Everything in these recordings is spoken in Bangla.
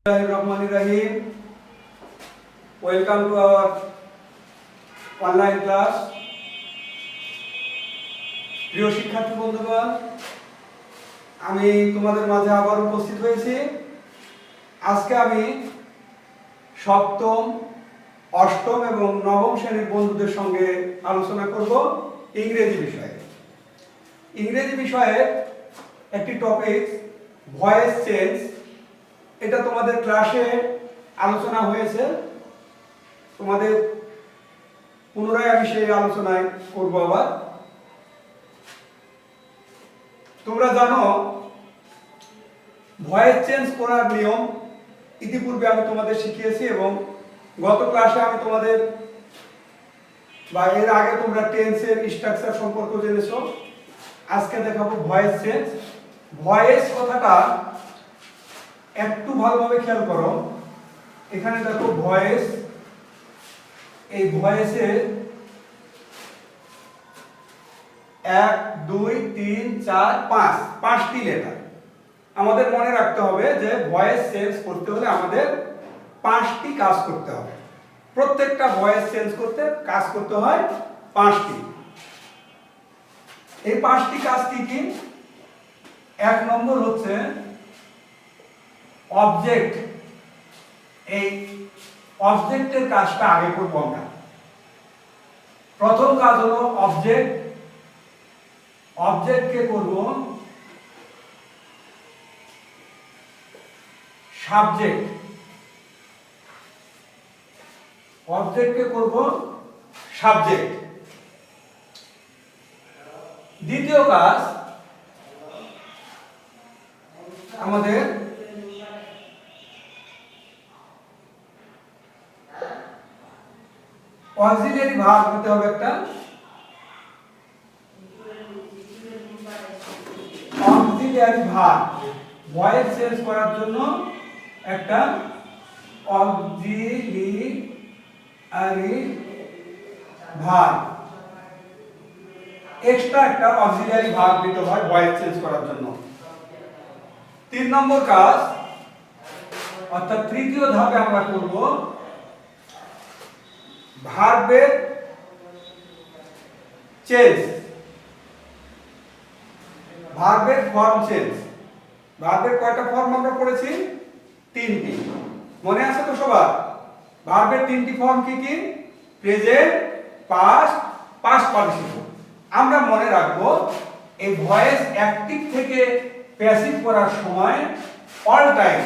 Bismillahirrahmanirrahim. Welcome to our online class. প্রিয় শিক্ষার্থী বন্ধুগণ, আমি তোমাদের মাঝে আবার উপস্থিত হয়েছি। আজকে আমি সপ্তম, অষ্টম এবং নবম শ্রেণীর বন্ধুদের সঙ্গে আলোচনা করব ইংরেজি বিষয়ে। ইংরেজি বিষয়ে একটি টপিক ভয়েস চেঞ্জ, এটা তোমাদের ক্লাসে আলোচনা হয়েছে। তোমাদের পুনরায় আমি সেই আলোচনায় করব আবার। তোমরা জানো ভয়েস চেঞ্জ করার নিয়ম ইতিপূর্বে আমি তোমাদের শিখিয়েছি এবং গত ক্লাসে আমি তোমাদের বা এর আগে তোমরা টেন্সের স্ট্রাকচার সম্পর্কে জেনেছো। আজকে দেখাবো ভয়েস চেঞ্জ। ভয়েস কথাটা একটু ভালোভাবে খেয়াল করো। এখানে দেখো ভয়েস, এই ভয়েসে 1 2 3 4 5 5টি লেটার। আমাদের মনে রাখতে হবে যে ভয়েস চেঞ্জ করতে হলে আমাদের 5টি কাজ করতে হবে। প্রত্যেকটা ভয়েস চেঞ্জ করতে কাজ করতে হয় 5টি। এই 5টি কাজ কি কি? 1 নম্বর হচ্ছে অবজেক্ট। এই অবজেক্টের কাজটা আগে করব আমরা। প্রথম কাজ হলো অবজেক্ট। অবজেক্টকে করব সাবজেক্ট। অবজেক্টকে করব সাবজেক্ট। দ্বিতীয় কাজ আমাদের অক্সিলিয়ারি ভার্ব হতে হবে একটা। অক্সিলিয়ারি ভার্ব ভয়েস চেঞ্জ করার জন্য একটা অক্সিলিয়ারি ভার্ব, এক্সট্রা একটা অক্সিলিয়ারি ভার্ব দিতে হয় ভয়েস চেঞ্জ করার জন্য। 3 নম্বর কাজ অর্থাৎ তৃতীয় ধাপে আমরা করব ভার্বের চেঞ্জ, ভার্বের ফর্ম চেঞ্জ। ভার্বের কয়টা ফর্ম আমরা পড়েছি? 3টি। মনে আছে তো সবার? ভার্বের 3টি ফর্ম কি কি? Present, past, past participle. আমরা মনে রাখবো এই ভয়েস অ্যাক্টিভ থেকে প্যাসিভ করার সময় অল টাইম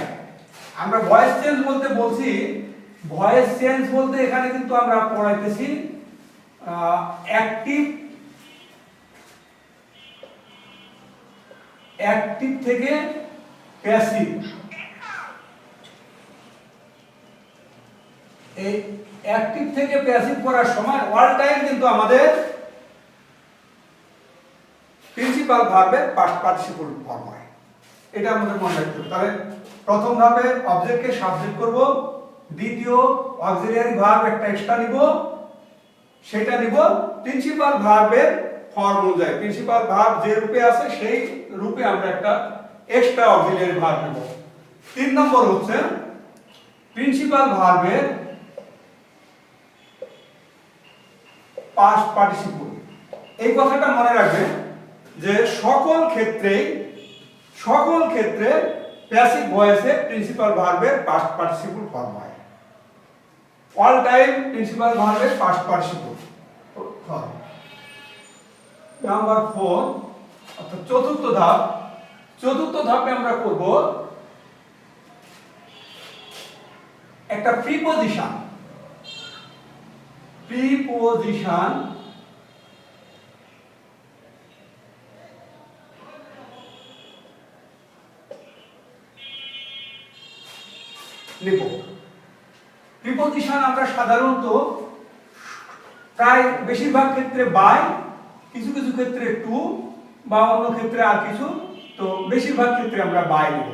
আমরা ভয়েস চেঞ্জ বলতে বলছি। ভয়েস চেঞ্জ বলতে এখানে কিন্তু আমরা পড়াইতেছি অ্যাক্টিভ থেকে প্যাসিভ। এই অ্যাক্টিভ থেকে প্যাসিভ করার সময় অল টাইম কিন্তু আমাদের প্রিন্সিপাল ভার্বের পাস্ট পার্টিসিপল ফর্ম হয়। এটা আমাদের মনে রাখতে হবে। তাহলে প্রথম ধাপে অবজেক্টকে সাবজেক্ট করব, দ্বিতীয় অক্সিলিয়ারি ভার্ব একটা এক্সট্রা নিব, সেটা নিব প্রিন্সিপাল ভার্বের ফর্ম অনুযায়ী। প্রিন্সিপাল ভার্ব যে রূপে আছে সেই রূপে আমরা একটা এক্সট্রা অক্সিলিয়ারি ভার্ব নেব। 3 নম্বর হচ্ছে প্রিন্সিপাল ভার্বের পাস্ট পার্টিসিপল। এই কথাটা মনে রাখবে যে সকল ক্ষেত্রে প্যাসিভ ভয়েসে প্রিন্সিপাল ভার্বের পাস্ট পার্টিসিপল ফর্ম হয়। অল টাইম প্রিন্সিপাল ভার্বের পাস্ট পার্টিসিপল ফর্ম। নাম্বার 4 অর্থাৎ চতুর্থ ধাপ। চতুর্থ ধাপে আমরা করব একটা প্রিপোজিশন। প্রিপোজিশন লিখব। প্রিপোজিশন আমরা সাধারণত প্রায় বেশিরভাগ ক্ষেত্রে বাই, কিছু কিছু ক্ষেত্রে টু বা অন্য ক্ষেত্রে আর কিছু, তো বেশিরভাগ ক্ষেত্রে আমরা বাই নেব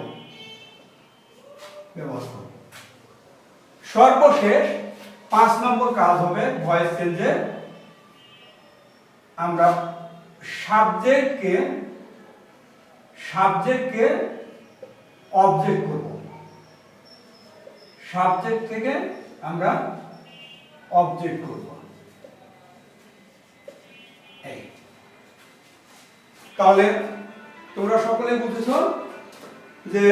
ব্যবস্থা। সর্বশেষ 5 নম্বর কাজ হবে ভয়েস চেঞ্জে আমরা সাবজেক্টকে অবজেক্ট করব। সাবজেক্ট থেকে আমরা অবজেক্ট করব। এই তাহলে তোমরা সকলে বুঝেছো যে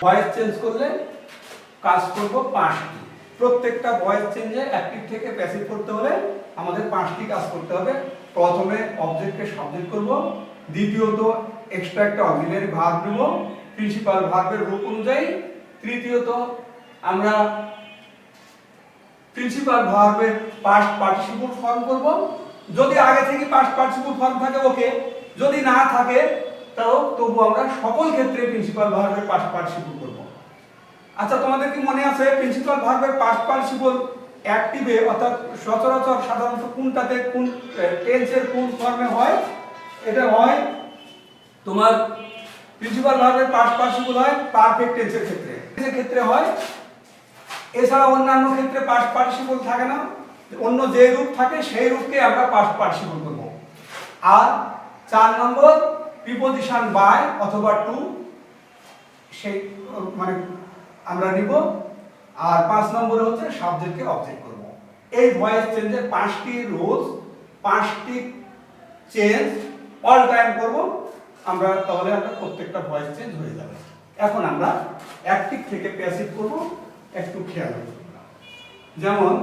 ভয়েস চেঞ্জ করলে কাজ করব 5টি। প্রত্যেকটা ভয়েস চেঞ্জে অ্যাক্টিভ থেকে প্যাসিভ করতে হলে আমাদের 5টি কাজ করতে হবে। প্রথমে অবজেক্টকে সাবজেক্ট করব, দ্বিতীয়ত এক্সট্রা একটা অক্সিলারি ভার্ব নেব প্রিন্সিপাল ভার্বের রূপ অনুযায়ী, তৃতীয়ত আমরা প্রিন্সিপাল ভার্বের পাস্ট পার্টিসিপল ফর্ম করব। যদি আগে থেকে পাস্ট পার্টিসিপল ফর্ম থাকে ওকে, যদি না থাকে তাও তবু আমরা সকল ক্ষেত্রে প্রিন্সিপাল ভার্বের পাস্ট পার্টিসিপল করব। আচ্ছা, তোমাদের কি মনে আছে প্রিন্সিপাল ভার্বের পাস্ট পার্টিসিপল অ্যাক্টিভে অর্থাৎ সচরাচর সাধারণত কোনটাতে কোন টেন্সের কোন ফর্মে হয়? এটা হয় তোমার প্রিন্সিপাল ভার্বের পাস্ট পার্টিসিপল হয় পারফেক্ট টেন্সের ক্ষেত্রে, এর ক্ষেত্রে হয়। এছাড়া অন্যান্য ক্ষেত্রে পাস্ট পার্টিসিপল থাকে না, অন্য যে রূপ থাকে সেই রূপকে আমরা পাস্ট পার্টিসিপল করব। আর 4 নম্বর প্রিপজিশন বাই অথবা টু সেই মানে আমরা নিব। আর 5 নম্বরে হচ্ছে সাবজেক্টকে অবজেক্ট করব। এই ভয়েস চেঞ্জের 5টি রুলস, 5টি চেঞ্জ অল টাইম করব আমরা, তাহলে আমরা প্রত্যেকটা ভয়েস চেঞ্জ হয়ে যাবে। এখন আমরা অ্যাক্টিভ থেকে প্যাসিভ করব, একটু খেয়াল করব। যেমন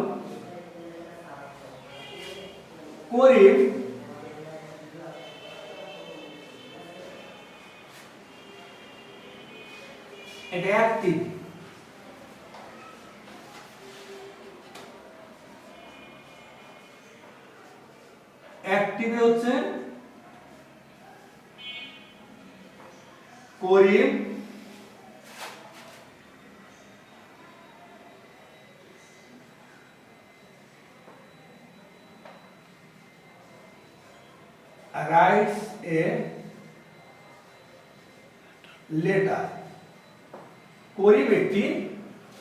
করিম এটা অ্যাক্টিভ, অ্যাক্টিভে হচ্ছে করিম writes a letter, করিম একটি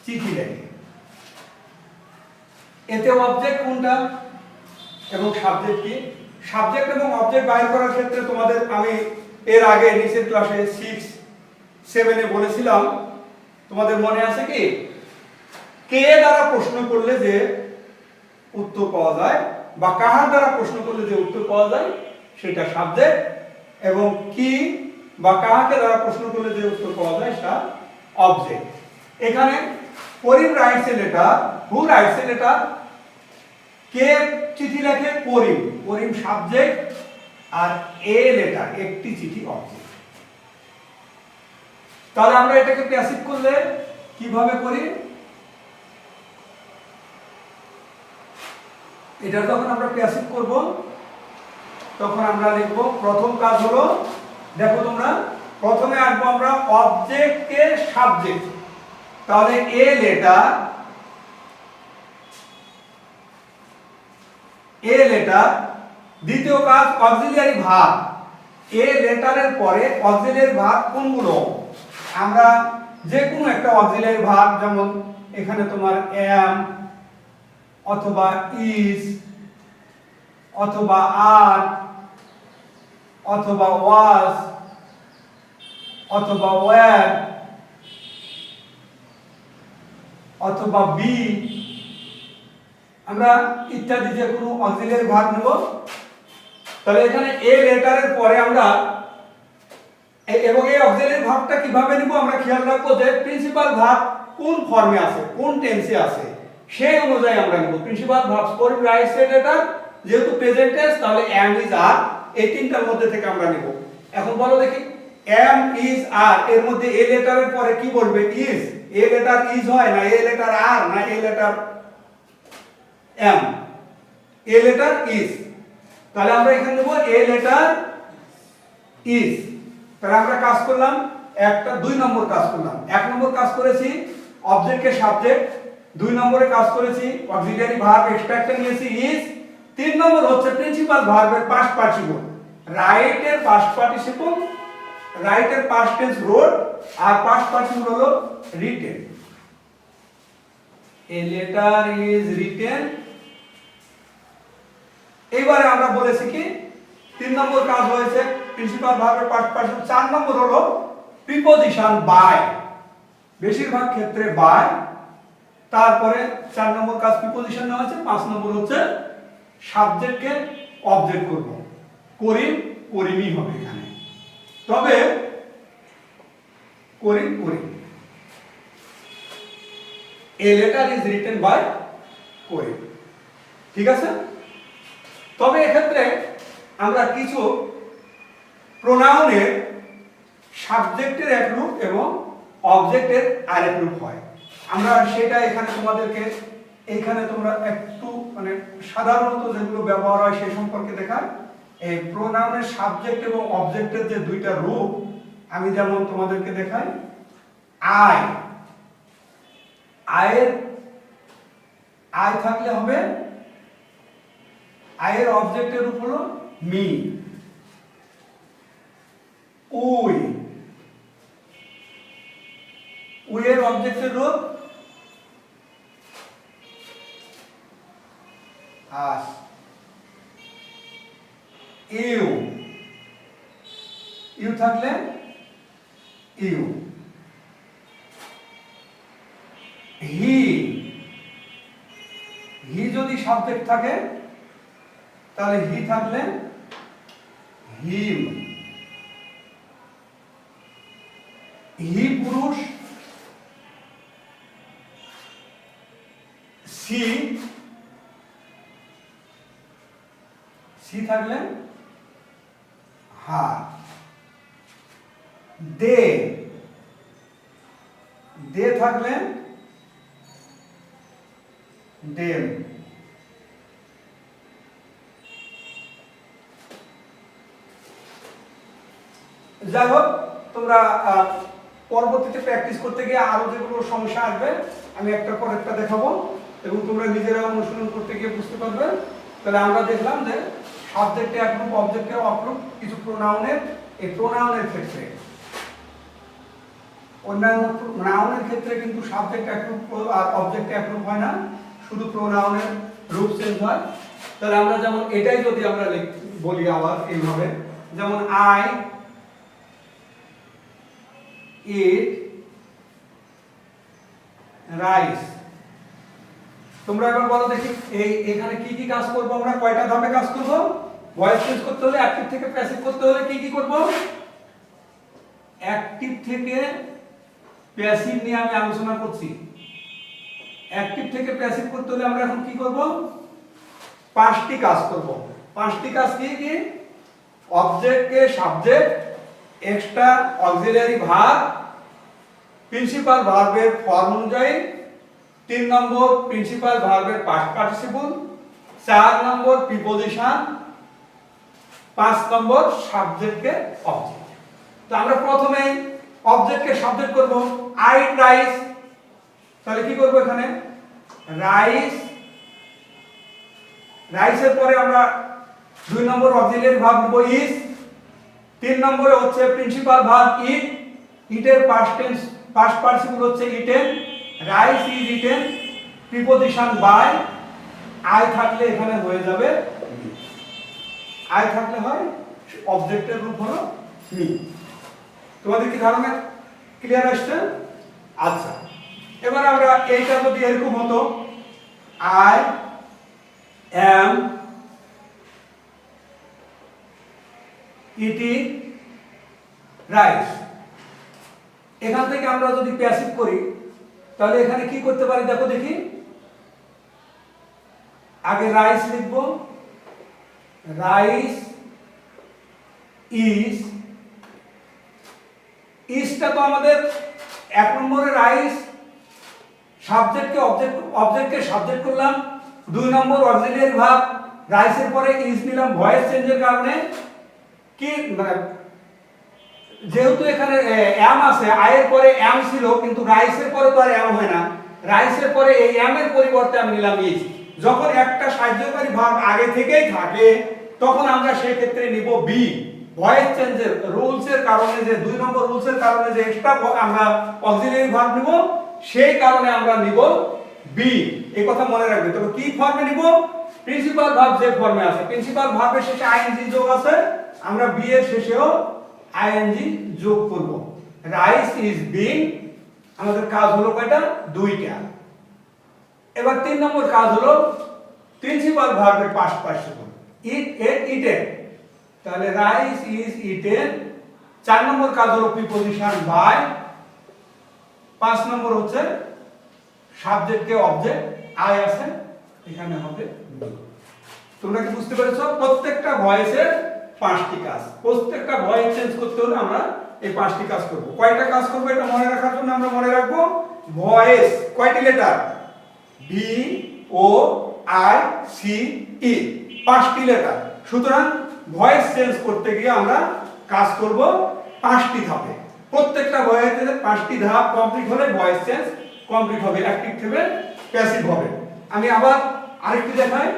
চিঠি লেখে। এতে অবজেক্ট কোনটা এবং সাবজেক্ট কি? সাবজেক্ট এবং অবজেক্ট বাইর করার ক্ষেত্রে তোমাদের আমি এর আগে নিচের ক্লাসে 6, 7 বলেছিলাম, তোমাদের মনে আছে কি? কে দ্বারা প্রশ্ন করলে যে উত্তর পাওয়া যায় বা কাহার দ্বারা প্রশ্ন করলে যে উত্তর পাওয়া যায় সেটা সাবজেক্ট, এবং কি বা কাহাকে দ্বারা প্রশ্ন করলে যে উত্তর পাওয়া যায় সেটা অবজেক্ট। এখানে Karim writes a letter, who writes a letter, কে চিঠি লেখে? করিম, করিম সাবজেক্ট, আর এ লেটার একটি চিঠি অবজেক্ট। তাহলে আমরা এটাকে প্যাসিভ করলে কিভাবে করি? এটা যখন আমরা প্যাসিভ করব তখন আমরা লিখব, প্রথম কাজ হলো, দেখো তোমরা, প্রথমে আনবো আমরা অবজেক্টকে সাবজেক্ট, তাহলে এ লেটার, এ লেটার। দ্বিতীয় কাজ অক্সিলিয়ারি ভার্ব, এ লেটারের পরে অক্সিলিয়ারি ভার্ব কোনগুলো? আমরা যে কোনো একটা অক্সিলিয়ারি ভার্ব, যেমন এখানে তোমার am অথবা is অথবা are অথবা was অথবা were অথবা be, আমরা ইত্যাদি যে কোনো অক্সিলিয়ারি ভার্ব নেব। তাহলে এখানে এ লেটারের পরে আমরা এবং এই অক্সিলিয়ারি ভার্বটা কিভাবে নিব আমরা খেয়াল রাখবো যে প্রিন্সিপাল ভার্ব কোন ফর্মে আছে, কোন টেন্সে আছে সেই অনুযায়ী আমরা নিব। Principal verb Karim writes a letter, যেহেতু প্রেজেন্ট টেন্স তাহলে am is are, এই তিনটার মধ্যে থেকে আমরা নিব। এখন বলো দেখি, am is are এর মধ্যে এ লেটারের পরে কি বলবে? is, এ লেটার is হয় না, এ লেটার are না, a letter am, a letter is। তাহলে আমরা এখানে নেব এ লেটার is। তাহলে আমরা কাজ করলাম একটা, 2 নম্বর কাজ করলাম। 1 নম্বর কাজ করেছি অবজেক্টকে সাবজেক্ট, 2 নম্বরে কাজ করেছি অক্সিলিয়ারি ভার্ব এক্সট্রাক্টে নিয়েছি is, 3 নম্বর হচ্ছে প্রিন্সিপাল ভার্বের পাস্ট পার্টিসিপল, রাইট এর পাস্ট পার্টিসিপল, রাইট এর পাস্ট টেন্স রোট, আর পাস্ট পার্টিসিপল হলো written. A letter is written. এইবারে আমরা বলেছি কি 3 নম্বর কাজ হয়েছে প্রিন্সিপাল ভার্বের পাস্ট পার্টিসিপল। 4 নম্বর হলো প্রিপজিশন বাই, বেশিরভাগ ক্ষেত্রে বাই, তারপরে 4 নম্বর কাজ প্রিপজিশন নেওয়া আছে, 5 নম্বর হচ্ছে সাবজেক্টকে অবজেক্ট করব, করিম করিমই হবে এখানে। তবে Karim Karim, a letter is written by Karim, ঠিক আছে। তবে এক্ষেত্রে আমরা কিছু প্রোনাউনের সাবজেক্টের এক রূপ এবং অবজেক্টের আরেক রূপ হয়, আমরা সেটা এখানে তোমাদেরকে এইখানে তোমরা একটু মানে সাধারণত যেগুলো ব্যবহার হয় সেই সম্পর্কে দেখাই। এই প্রোনাউনের সাবজেক্ট এবং অবজেক্টের যে দুইটা রূপ আমি যেমন তোমাদেরকে দেখাই। আই, আয়ের আই থাকলে হবে, আয়ের অবজেক্টের রূপ হলো মি। উই, উইয়ের অবজেক্টের রূপ আস। ইউ, ইউ থাকলে ইউ। হি, হি যদি সাবজেক্ট থাকে তাহলে হি থাকলে হিম। হি পুরুষ, সি, সি থাকলে হা। দে, দে থাকলে দেম। যাই হোক, তোমরা পরবর্তীতে প্র্যাকটিস করতে গিয়ে আরো যেগুলো সমস্যা আসবে আমি একটা পর একটা দেখাবো এবং তোমরা নিজেরা অনুশীলন করতে গিয়ে বুঝতে পারবে। তাহলে আমরা দেখলাম যে সাবজেক্টে একরূপ, অবজেক্টে অপরূপ কিছু প্রোনাউনের, এই প্রোনাউনের ক্ষেত্রে, অন্যান্য নাউনের ক্ষেত্রে কিন্তু সাবজেক্ট একরূপ আর অবজেক্ট একরূপ হয় না, শুধু প্রোনাউনের রূপ চেঞ্জ হয়। তাহলে আমরা যেমন এটাই যদি আমরা বলি আবার এইভাবে, যেমন আই ইট রাইস। তোমরা এবার বলো দেখি এই এখানে কি কি কাজ করব আমরা, কয়টা ধাপে কাজ করব? ভয়েস চেঞ্জ করতে হলে, অ্যাক্টিভ থেকে প্যাসিভ করতে হলে কি কি করব? অ্যাক্টিভ থেকে প্যাসিভ নিয়ে আমি আলোচনা করছি। অ্যাক্টিভ থেকে প্যাসিভ করতে হলে আমরা এখন কি করব? 5টি কাজ করব। 5টি কাজ কি কি? অবজেক্টকে subject, extra auxiliary verb, principal ভার্বের ফর্ম অনুযায়ী, 3 নম্বর প্রিন্সিপাল ভার্বের পাস্ট পার্টিসিপল, 4 নম্বর প্রিপজিশন, 5 নম্বর সাবজেক্টকে অবজেক্ট। তো আমরা প্রথমে অবজেক্টকে সাবজেক্ট করব। আই রাইস, তাহলে কি করব এখানে? রাইস, রাইসের পরে আমরা 2 নম্বর অক্সিলারি ভার্ব নেব ইজ, 3 নম্বরে হচ্ছে প্রিন্সিপাল ভার্ব ইট, ইটের পাস্ট টেন্স পাস্ট পার্টিসিপল হচ্ছে eaten, rice is eaten, preposition by, I থাকলে এখানে হয়ে যাবে মি। আই থাকলে হয় অবজেক্টের রূপ হলো মি। তোমাদের কি ধারণা ক্লিয়ার আসছে? আচ্ছা, এবার আমরা এইটা যদি এরকম হতো, আই অ্যাম ইটিং রাইস, এখান থেকে আমরা যদি প্যাসিভ করি তাহলে এখানে কি করতে পারি দেখো দেখি। আগে রাইস লিখব, রাইস ইজ, ইজটা তো আমাদের 1 নম্বরে রাইস, সাবজেক্টকে অবজেক্ট, অবজেক্টকে সাবজেক্ট করলাম, 2 নম্বর অক্সিলারি ভার্ব, রাইসের পরে ইজ নিলাম ভয়েস চেঞ্জের কারণে, কি মানে যেহেতু এখানে এম আছে, আয়ের পরে এম ছিল কিন্তু রাইসের পরে তো আর এম হয় না, রাইসের পরে এই এম এর পরিবর্তে আমি নিলাম ইজ। যখন একটা সাহায্যকারী ভার্ব আগে থেকেই থাকে তখন আমরা সেই ক্ষেত্রে নিব বি। ভয়েস চেঞ্জের রুলসের কারণে, যে 2 নম্বর রুলসের কারণে যে এক্সট্রা আমরা অক্সিলারি ভার্ব নিব, সেই কারণে আমরা নিব বি। এই কথা মনে রাখবে। তবে কি ফর্মে নিব? প্রিন্সিপাল ভার্ব যে ফর্মে আছে, প্রিন্সিপাল ভার্বের শেষে আইএনজি যোগ আছে, আমরা বি এর শেষেও আইএনজি যোগ করব। রাইস ইজ বিং, আমাদের কাজ হলো কয়টা? দুইটা। এবার 3 নম্বর কাজ হলো প্রিন্সিপাল ভার্বের পাস্ট পার্টিসিপল, ইট এট ইটেন। তাহলে রাইস ইজ ইটেন। 4 নম্বর কাজ হলো প্রিপজিশন বাই। 5 নম্বর হচ্ছে সাবজেক্টে অবজেক্ট আই আছে, এখানে হবে be। তোমরা কি বুঝতে পেরেছো? প্রত্যেকটা ভয়েসের 5টি কাজ, প্রত্যেকটা ভয়েস চেঞ্জ করতে হলে আমরা এই 5টি কাজ করব। কয়টা কাজ করব এটা মনে রাখার জন্য আমরা মনে রাখবো ভয়েস কয়টি letter? V O I C E, 5টি লেটার। সুতরাং ভয়েস চেঞ্জ করতে গিয়ে আমরা কাজ করব 5টি ধাপে। প্রত্যেকটা ভয়েসের 5টি ধাপ কমপ্লিট হলে ভয়েস চেঞ্জ কমপ্লিট হবে, অ্যাক্টিভ থেকে প্যাসিভ হবে। আমি আবার আরেকটি দেখাই।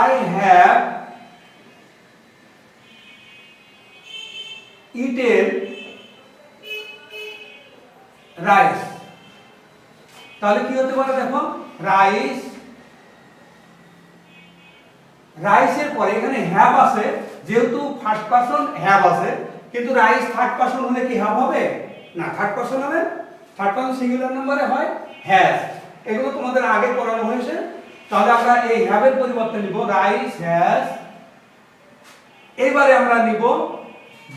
I have eaten rice। তাহলে কি হতে পারে দেখো, রাইস, রাইসের পরে এখানে হ্যাভ আছে, যেহেতু ফার্স্ট পারসন হ্যাভ আছে, কিন্তু রাইস থার্ড পারসন হলে কি হ্যাভ হবে না? থার্ড পারসন হলে থার্ড পারসন সিঙ্গুলার নম্বরে হয় হ্যাজ। এগুলো তোমাদের আগে পড়ানো হয়েছে। তাহলে আমরা এই হ্যাভের পরিবর্তে নিব রাইস হ্যাজ। এবারে আমরা নিব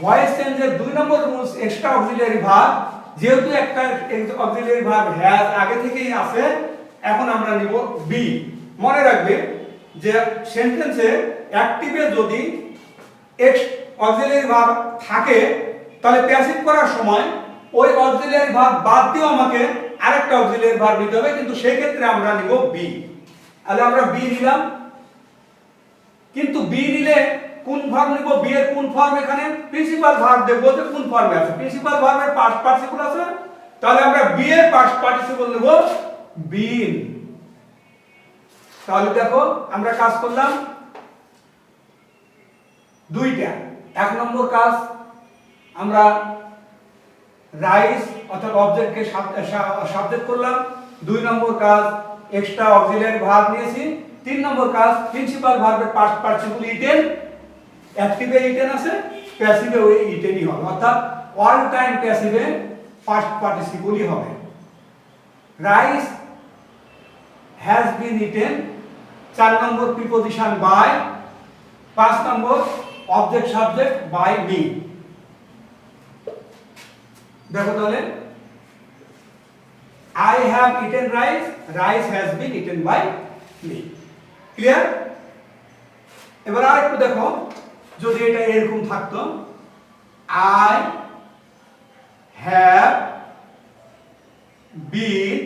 ভয়েস চেঞ্জের 2 নম্বর রুলস, এক্সট্রা অক্সিলিয়ারি ভার্ব। যেহেতু একটা অক্সিলিয়ারি ভার্ব হ্যাজ আগে থেকেই আছে, এখন আমরা নিব বি। মনে রাখবে যে সেন্টেন্সে অ্যাক্টিভে যদি অক্সিলিয়ারি ভার্ব থাকে, তাহলে প্যাসিভ করার সময় ওই অক্সিলিয়ারি ভার্ব বাদ দিয়েও আমাকে আরেকটা অক্সিলিয়ারি ভার্ব নিতে হবে, কিন্তু সেই ক্ষেত্রে আমরা নিব বি। তাহলে আমরা বি নিলাম, কিন্তু বি নিলে কোন ফর্ম নিব? বি এর কোন ফর্ম? এখানে প্রিন্সিপাল ভার্ব দেব, বলতে কোন ফর্মে আছে? প্রিন্সিপাল ভার্বের পাস্ট পার্টিসিপল আছে, তাহলে আমরা বি এর পাস্ট পার্টিসিপল নেব বিন। তাহলে দেখো আমরা কাজ করলাম দুইটা। 1 নম্বর কাজ আমরা রাইস অর্থাৎ অবজেক্টকে সাবজেক্ট করলাম। 2 নম্বর কাজ এক্সট্রা অক্সিলিয়ারি ভার্ব নিয়েছি। 3 নম্বর কাজ প্রিন্সিপাল ভার্বের পাস্ট পার্টিসিপল ইটেন, অ্যাক্টিভে ইটেন আছে, প্যাসিভে ওই ইটেনই হবে, অর্থাৎ অল টাইম প্যাসিভে পাস্ট পার্টিসিপলই হবে। Rice has been eaten. 4 নম্বর প্রিপজিশন বাই। 5 নম্বর অবজেক্ট সাবজেক্ট বাই মি। দেখো তাহলে I have eaten rice, rice has been eaten by me। Clear? এবার আরেকটু দেখো, যদি এটা এরকম থাকতো, I have been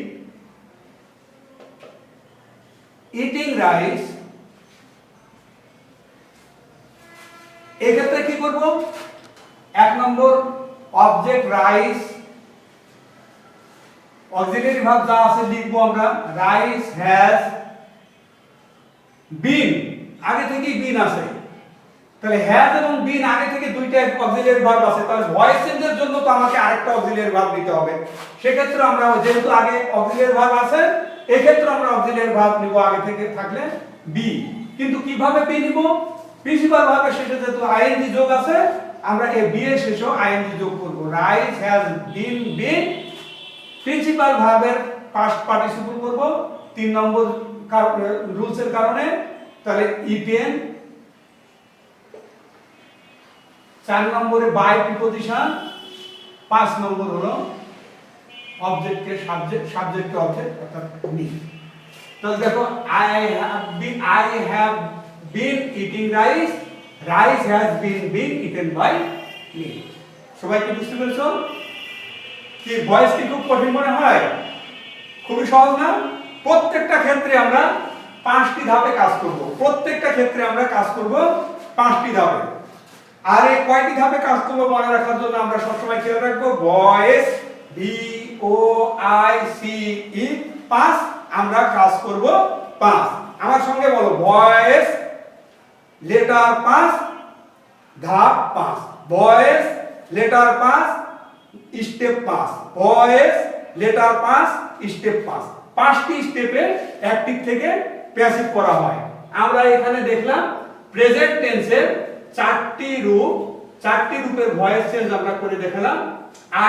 eating rice, এক্ষেত্রে কি করব? 1 নম্বর অবজেক্ট রাইস, অক্সিলিয়ারি ভার্ব যা আছে লিখবো আমরা রাইস হ্যাজ বিন, আগে থেকেই বিন আছে। তাহলে হ্যাজ এবং বিন আগে থেকে দুইটা অক্সিলিয়ারি ভার্ব আছে, তাহলে ভয়েস চেঞ্জের জন্য তো আমাকে আরেকটা অক্সিলিয়ারি ভার্ব নিতে হবে। সেক্ষেত্রে আমরা যেহেতু আগে অক্সিলিয়ারি ভার্ব আছে, এই ক্ষেত্রে আমরা অক্সিলিয়ারি ভার্ব নিব আগে থেকে থাকলে বি। কিন্তু কিভাবে বি নিব? প্রিন্সিপাল ভার্বের শেষে যেহেতু আইএনজি যোগ আছে, আমরা এই বি এর শেষেও আইএনজি যোগ করব। Rice has been been, principal ভার্বের পাস্ট পার্টিসিপল করব 3 নম্বর রুলসের কারণে। তাহলে ইটেন। 4 নম্বরে বাই প্রিপজিশন। 5 নম্বর হলো অবজেক্টকে সাবজেক্ট, সাবজেক্টকে অবজেক্ট অর্থাৎ মি। তাহলে দেখো I have been eating rice, rice has been eaten by me। সবাই কি বুঝতে পেরেছো? কি ভয়েস কি খুব কঠিন মনে হয়? খুবই সহজ না? প্রত্যেকটা ক্ষেত্রে আমরা 5টি ধাপে কাজ করব। প্রত্যেকটা ক্ষেত্রে আমরা কাজ করব 5টি ধাপে। আর এই কয়টি ধাপে কাজ করব মনে রাখার জন্য আমরা সবসময় খেয়াল রাখবো voice V O I C E 5, আমরা কাজ করব 5। আমার সঙ্গে বলো ভয়েস লেটার 5 ধাপ 5, voice letter 5 step 5, voice letter 5 step 5। 5টি স্টেপে অ্যাক্টিভ থেকে প্যাসিভ করা হয়। আমরা এখানে দেখলাম প্রেজেন্ট টেন্সের চারটি রূপের ভয়েস চেঞ্জ আমরা করে দেখালাম।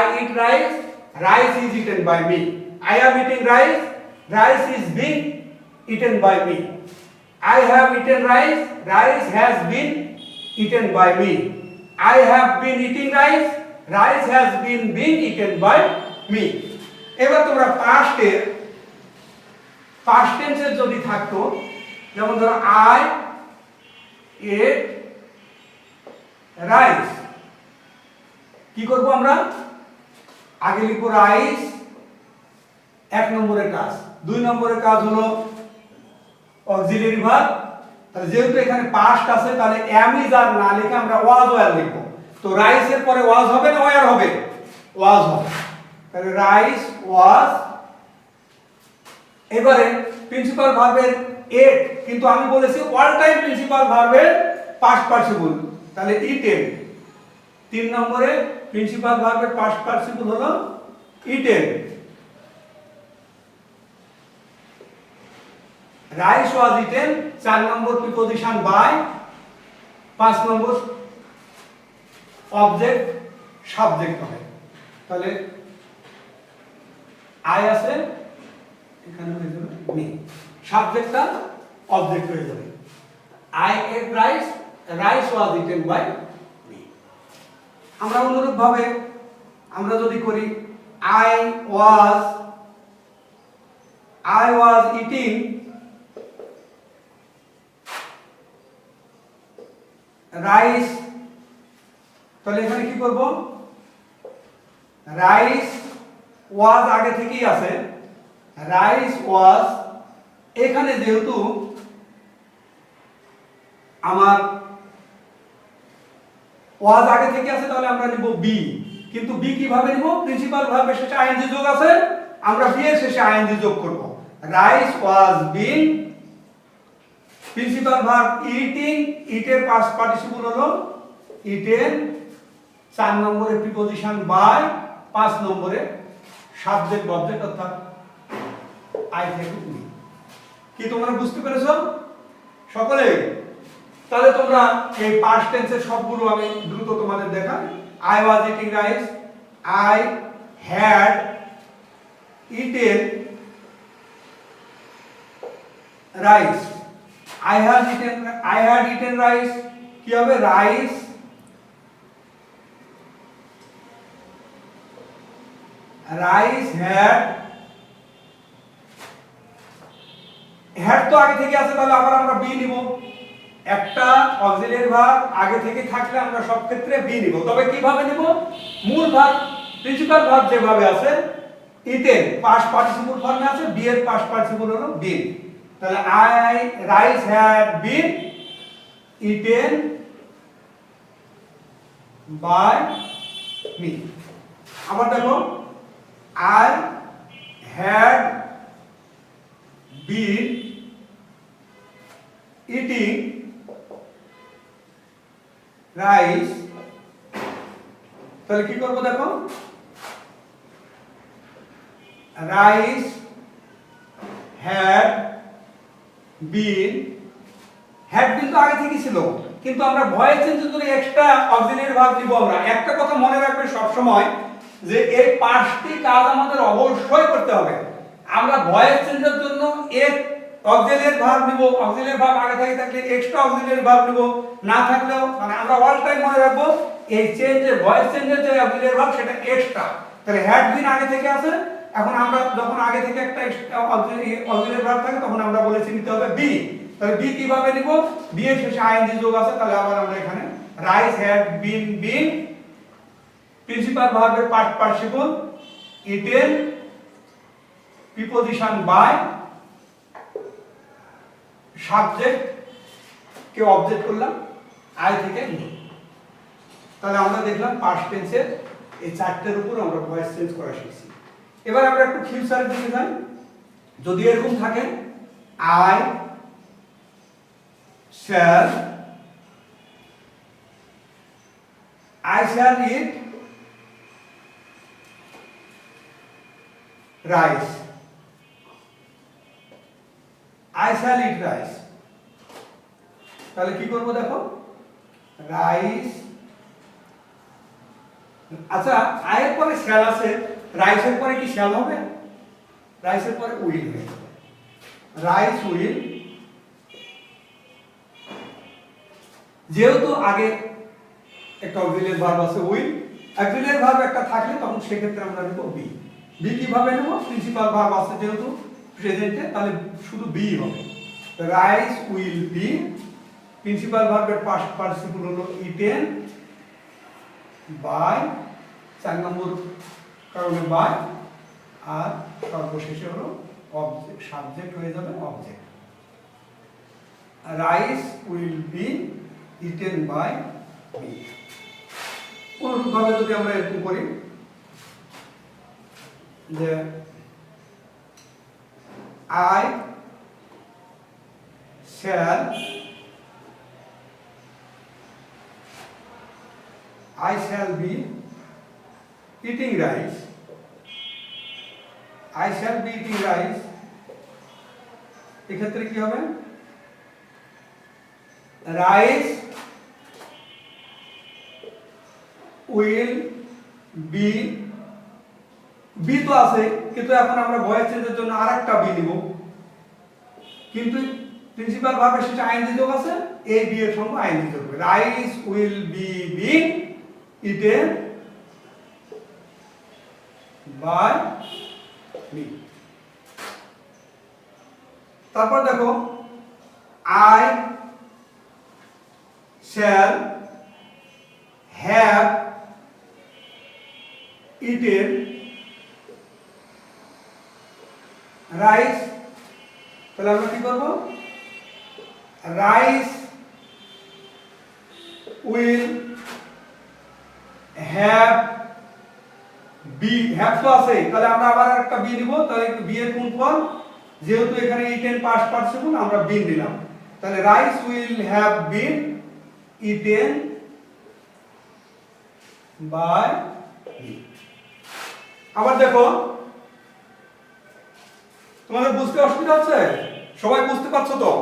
I eat rice, rice is eaten by me. I am eating rice, rice is being eaten by me. I have eaten rice, rice has been eaten by me. I have been eating rice, rice has been being eaten by me. এবার তোমরা পাস্ট টেন্সের যদি থাকতো, যেমন ধরো I ate রাইস, কি করব আমরা? আগে লিখব রাইস, 1 নম্বরের কাজ। 2 নম্বরের কাজ হলো অক্সিলিয়ারি ভার্ব। তাহলে যেহেতু এখানে পাস্ট আছে, তাহলে am is আর না লিখে আমরা was were লিখব। তো রাইসের পরে was হবে না were হবে? was হবে। তাহলে রাইস was। এবারে প্রিন্সিপাল ভার্বের ate, কিন্তু আমি বলেছি অল টাইম প্রিন্সিপাল ভার্বের পাস্ট পার্টিসিপল, তাহলে eaten। 3 নম্বরে প্রিন্সিপাল ভার্বের পাস্ট পার্টিসিপল হলো eaten। রাইস ওয়াজ ইটেন, 4 নম্বর প্রিপজিশন বাই, 5 নম্বর অবজেক্ট সাবজেক্ট হবে। তাহলে আই আছে, এখানে হয়ে যাবে মি, সাবজেক্টটা অবজেক্ট হয়ে যাবে। I ate rice, rice was eaten by me. আমরা অনুরূপ ভাবে আমরা যদি করি আই ওয়াজ ইটিং রাইস, তাহলে এখানে কি করব? রাইস ওয়াজ আগে থেকেই আছে, রাইস ওয়াজ, এখানে যেহেতু আমার ওয়াজ আগে থেকে আছে, তাহলে আমরা নিব বি। কিন্তু বি কিভাবে নিব? প্রিন্সিপাল ভার্বের শেষে আইএনজি যোগ আছে, আমরা বি এর শেষে আইএনজি যোগ করব। Rice was being, principal verb eating, ইটের পাস্ট পার্টিসিপল হলো ইটেন, 4 নম্বরে প্রিপজিশন বাই, 5 নম্বরে সাবজেক্ট অবজেক্ট অর্থাৎ আই থেকে উই। কি তোমরা বুঝতে পেরেছো সকলে? তাহলে তোমরা এই পাস্ট টেন্সের সবগুলো আমি দ্রুত তোমাদের দেখাই। I was eating rice, I had eaten rice, I had eaten rice, কি হবে? রাইস হ্যাড তো আগে থেকে আছে, তাহলে আবার আমরা বি নিব। একটা অক্সিলিয়ারি ভার্ব আগে থেকে থাকলে আমরা সব ক্ষেত্রে বি নিব। তবে কিভাবে নিব? মূল ভার্ব প্রিন্সিপাল ভার্ব যেভাবে আছে ইটেন পাস্ট পার্টিসিপল ফর্মে আছে, বি এর পাস্ট পার্টিসিপল হলো বিন। তাহলে rice had been eaten by me. আবার দেখো I had been eating rice, তাহলে কি করব? দেখো rice had been, had been তো আগে থেকে ছিল, কিন্তু আমরা ভয়েস চেঞ্জের জন্য এক্সট্রা অক্সিলিয়ারি ভার্ব নিব। আমরা একটা কথা মনে রাখবে সব সময়, যে এই 5টি কাজ আমাদের অবশ্যই করতে হবে। আমরা ভয়েস চেঞ্জের জন্য এক অক্সিলিয়ারি ভার্ব নিব, অক্সিলিয়ারি ভার্ব আগে থেকে থাকলে এক্সট্রা অক্সিলিয়ারি ভার্ব নিব, না থাকলেও মানে আমরা অল টাইম মনে রাখবো এই চেঞ্জের ভয়েস চেঞ্জের যে অক্সিলিয়ারি ভার্ব সেটা এক্সট্রা। তাহলে হ্যাড বিন আগে থেকে আছে, এখন আমরা যখন আগে থেকে একটা অক্সিলিয়ারি ভার্ব থাকে তখন আমরা বলেছি নিতে হবে বি। তাহলে বি কিভাবে নিব? বি এর শেষে আইএনজি যোগ আছে, তাহলে আবার আমরা এখানে rice had been been, principal ভার্বের past participle eaten, preposition by, subject কে অবজেক্ট করলাম আই থেকে নি। তাহলে আমরা দেখলাম পাস্ট টেন্সের এই 4টের উপর আমরা ভয়েস চেঞ্জ করা শিখছি। এবার আমরা একটু ফিউচারের দিকে যাই। যদি এরকম থাকে I shall eat rice, I shall eat rice, তাহলে কি করব? দেখো রাইস। আচ্ছা, আয়ের পরে শ্যাল আছে, রাইসের পরে কি শ্যাল হবে? রাইসের পরে উইল হয়ে যাবে। রাইস উইল, যেহেতু আগে একটা অক্সিলিয়ারি ভার্ব আছে উইল, অক্সিলিয়ারি ভার্ব একটা থাকলে তখন সেক্ষেত্রে আমরা নেব বি। বি কিভাবে নেব? প্রিন্সিপাল ভার্ব আছে যেহেতু প্রেজেন্টে, তাহলে শুধু বি হবে। রাইস উইল বি, প্রিন্সিপাল ভার্বের পাস্ট পার্টিসিপল হলো ইটেন বাই, 4 নম্বর কারণে বাই, আর সর্বশেষে হলো অবজেক্ট, সাবজেক্ট হয়ে যাবে object. Rice will be eaten by be. অনুরূপভাবে যদি আমরা এরকম করি যে I shall be eating rice. I shall be eating rice. এক্ষেত্রে কি হবে? Rice will be, বি তো আছে কিন্তু এখন আমরা ভয়েস চেঞ্জের জন্য আরেকটা বি নিব, কিন্তু প্রিন্সিপাল ভার্বের শেষে আইএনজি যোগ আছে, এ বি এর সঙ্গে আইএনজি যোগ হবে। Rice will be being eaten by me. তারপর দেখো I shall have eaten rice, তাহলে আমরা কি করব? Rice will have been, have তো আছে, তাহলে আমরা আবার একটা বি নিব, তাহলে বি এর কোন ফর্ম? যেহেতু এখানে ইটেন পাস্ট পার্টিসিপল আমরা বিন দিলাম, তাহলে rice will have been eaten by me. আবার দেখো, তোমাদের বুঝতে অসুবিধা হচ্ছে? সবাই বুঝতে পারছো তো?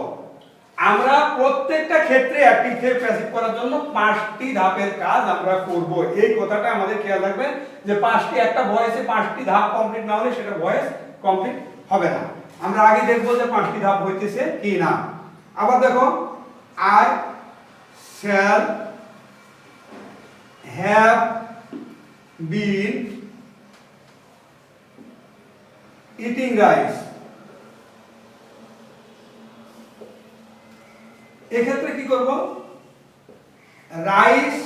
আমরা প্রত্যেকটা ক্ষেত্রে অ্যাক্টিভ থেকে প্যাসিভ করার জন্য 5টি ধাপের কাজ আমরা করব। এই কথাটা আমাদের খেয়াল রাখবে যে 5টি, একটা ভয়েসে 5টি ধাপ কমপ্লিট না হলে সেটা ভয়েস কমপ্লিট হবে না। আমরা আগে দেখব যে 5টি ধাপ হইতেছে কি না। আবার দেখো I shall have been eating rice. এক্ষেত্রে কি করব? Rice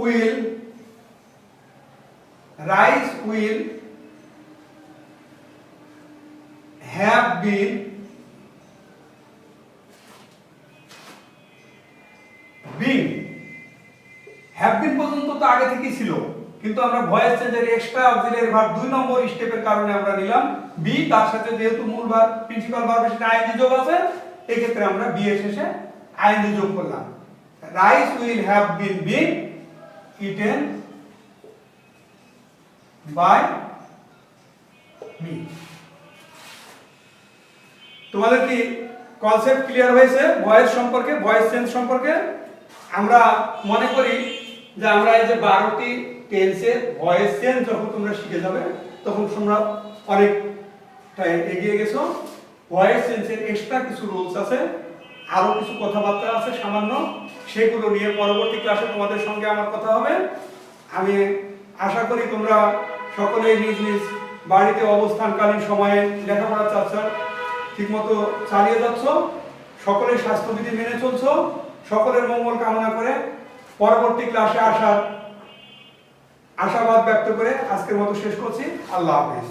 will have been being. Have been পর্যন্ত তো আগে থেকেই ছিল, কিন্তু আমরা ভয়েস চেঞ্জের এক্সট্রা অক্সিলিয়ারি ভার্ব 2 নম্বর স্টেপের কারণে আমরা নিলাম বি, তার সাথে যেহেতু মূল ভার্ব প্রিন্সিপাল ভার্বের সাথে আইএনজি যোগ আছে, এই ক্ষেত্রে আমরা বি এর শেষে আইএনজি যোগ করলাম। Rice will have been being eaten by me. তোমাদের কি কনসেপ্ট ক্লিয়ার হয়েছে ভয়েস সম্পর্কে, ভয়েস চেঞ্জ সম্পর্কে? আমরা মনে করি যে আমরা এই যে 12টি টেন্সের ভয়েস চেঞ্জ যখন তোমরা শিখে যাবে তখন তোমরা অনেকটা এগিয়ে গেছো। ভয়েস চেঞ্জের এক্সট্রা কিছু রুলস আছে, আরো কিছু কথাবার্তা আছে সামান্য, সেগুলো নিয়ে পরবর্তী ক্লাসে তোমাদের সঙ্গে আমার কথা হবে। আমি আশা করি তোমরা সকলেই নিজ নিজ বাড়িতে অবস্থানকালীন সময়ে লেখাপড়া চর্চা ঠিকমতো চালিয়ে যাচ্ছ, সকলেই স্বাস্থ্যবিধি মেনে চলছো, সকলের মঙ্গল কামনা করে পরবর্তী ক্লাসে আসার আশাবাদ ব্যক্ত করে আজকের মতো শেষ করছি। আল্লাহ হাফেজ।